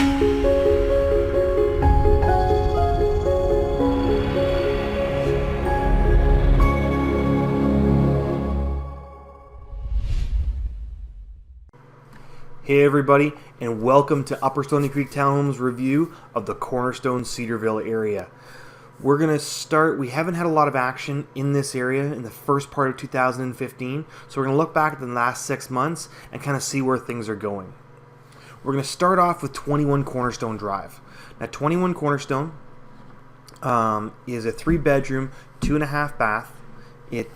Hey everybody, and welcome to Upper Stoney Creek Townhomes review of the Cornerstone Cedarville area. We're going to start, we haven't had a lot of action in this area in the first part of 2015, so we're going to look back at the last 6 months and kind of see where things are going. We're going to start off with 21 Cornerstone Drive. Now 21 Cornerstone is a 3-bedroom, 2.5 bath. It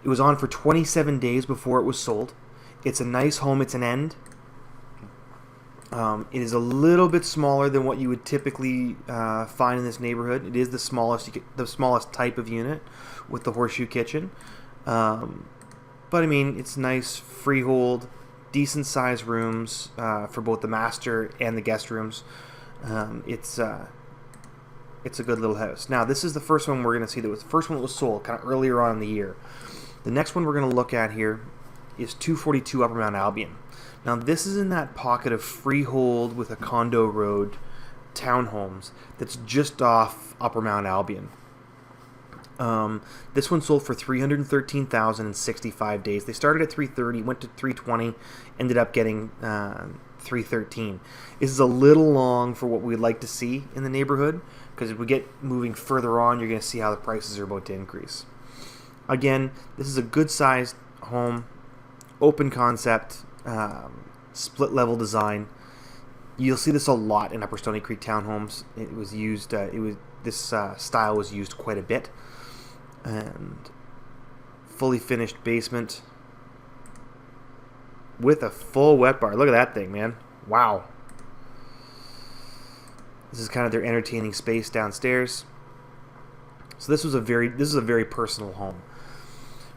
was on for 27 days before it was sold. It's a nice home. It's an end. It is a little bit smaller than what you would typically find in this neighborhood. It is the smallest type of unit with the horseshoe kitchen. But I mean, it's nice, freehold, decent sized rooms for both the master and the guest rooms. It's a good little house. Now, this is the first one we're going to see. That was the first one that was sold kind of earlier on in the year. The next one we're going to look at here is 242 Upper Mount Albion. Now this is in that pocket of freehold with a condo road townhomes that's just off Upper Mount Albion. This one sold for $313,000 in 65 days. They started at $330,000, went to $320,000, ended up getting $313,000. This is a little long for what we'd like to see in the neighborhood, because if we get moving further on, you're going to see how the prices are about to increase. Again, this is a good-sized home, open concept, split-level design. You'll see this a lot in Upper Stoney Creek townhomes. It was used. This style was used quite a bit. And fully finished basement with a full wet bar. Look at that thing, man! Wow. This is kind of their entertaining space downstairs. So this is a very personal home.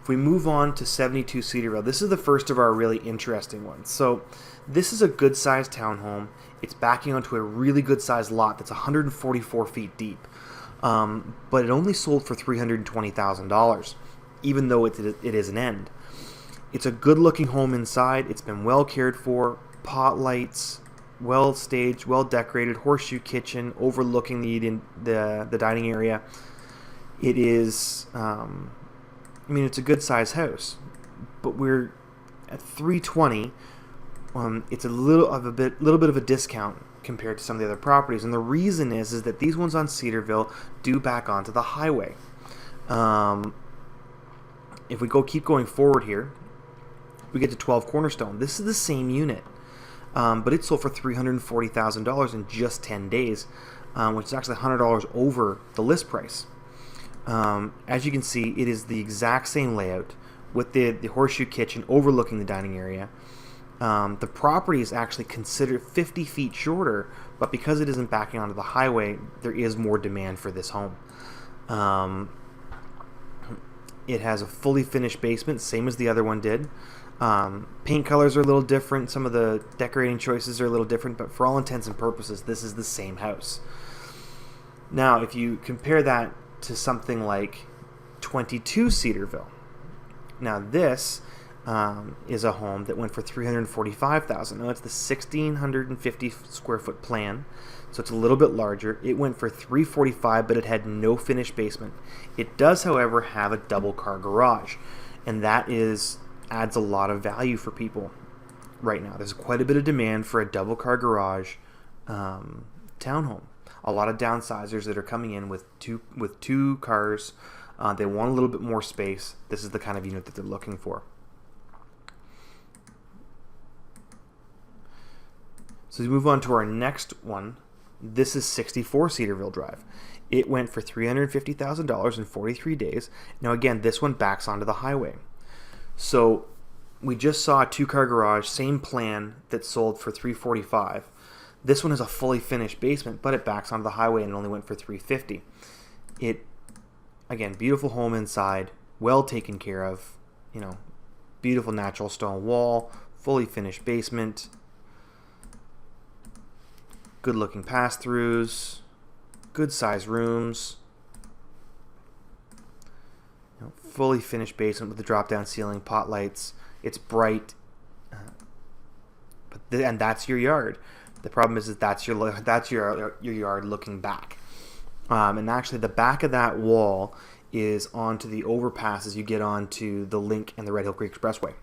If we move on to 72 Cedarville, this is the first of our really interesting ones. So this is a good-sized townhome. It's backing onto a really good-sized lot that's 144 feet deep. But it only sold for $320,000, even though it is an end. It's a good-looking home inside. It's been well cared for, pot lights, well staged, well decorated, horseshoe kitchen overlooking the dining area. It is, it's a good-sized house, but we're at $320,000. It's a little bit of a discount compared to some of the other properties, and the reason is that these ones on Cedarville do back onto the highway. If we keep going forward here, we get to 12 Cornerstone. This is the same unit, but it sold for $340,000 in just 10 days, which is actually $100 over the list price. As you can see, it is the exact same layout with the horseshoe kitchen overlooking the dining area. The property is actually considered 50 feet shorter, but because it isn't backing onto the highway, there is more demand for this home. It has a fully finished basement, same as the other one did. Paint colors are a little different. Some of the decorating choices are a little different, but for all intents and purposes, this is the same house. Now, if you compare that to something like 22 Cedarville. Now this is a home that went for $345,000. Now it's the 1,650 square foot plan, so it's a little bit larger. It went for $345,000, but it had no finished basement. It does, however, have a double car garage, and that adds a lot of value for people right now. There's quite a bit of demand for a double car garage townhome. A lot of downsizers that are coming in with two cars. They want a little bit more space. This is the kind of unit that they're looking for. So we move on to our next one. This is 64 Cedarville Drive. It went for $350,000 in 43 days. Now again, this one backs onto the highway. So we just saw a 2-car garage, same plan, that sold for $345,000. This one has a fully finished basement, but it backs onto the highway and it only went for $350,000. Again, beautiful home inside, well taken care of, beautiful natural stone wall, fully finished basement, good looking pass-throughs, good size rooms, fully finished basement with the drop down ceiling, pot lights. It's bright, but and that's your yard. The problem is that's your yard looking back. And actually, the back of that wall is onto the overpass as you get onto the Link and the Red Hill Creek Expressway.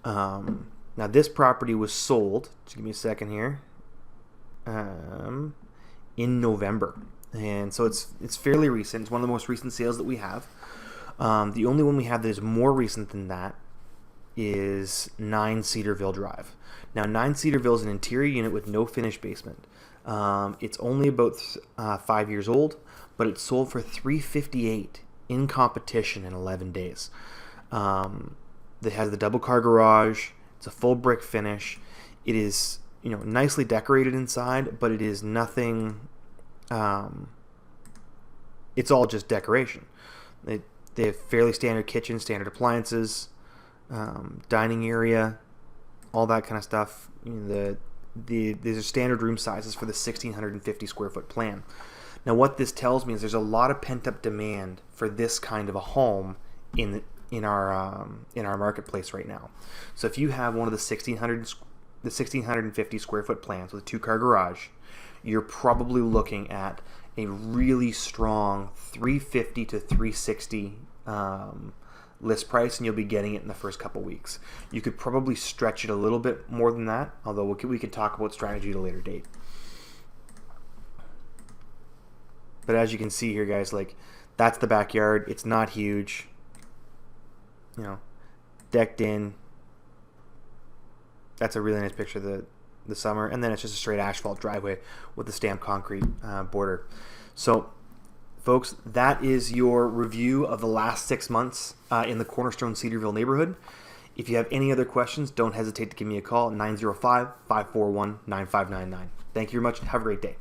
Now, this property was sold, just give me a second here, in November. And so it's fairly recent. It's one of the most recent sales that we have. The only one we have that is more recent than that is 9 Cedarville Drive. Now, 9 Cedarville is an interior unit with no finished basement. It's only about 5 years old, but it sold for $358 in competition in 11 days. It has the double car garage. It's a full brick finish. It is, nicely decorated inside, but it is nothing. It's all just decoration. They have fairly standard kitchen, standard appliances, dining area, all that kind of stuff. These are standard room sizes for the 1,650 square foot plan. Now, what this tells me is there's a lot of pent up demand for this kind of a home in our marketplace right now. So if you have one of the 1,650 square foot plans with a 2-car garage, you're probably looking at a really strong $350 to $360 list price, and you'll be getting it in the first couple weeks. You could probably stretch it a little bit more than that, although we could talk about strategy at a later date. But as you can see here, guys, that's the backyard. It's not huge. Decked in. That's a really nice picture of the summer. And then it's just a straight asphalt driveway with the stamped concrete border. So, folks, that is your review of the last 6 months in the Cornerstone Cedarville neighborhood. If you have any other questions, don't hesitate to give me a call at 905-541-9599. Thank you very much and have a great day.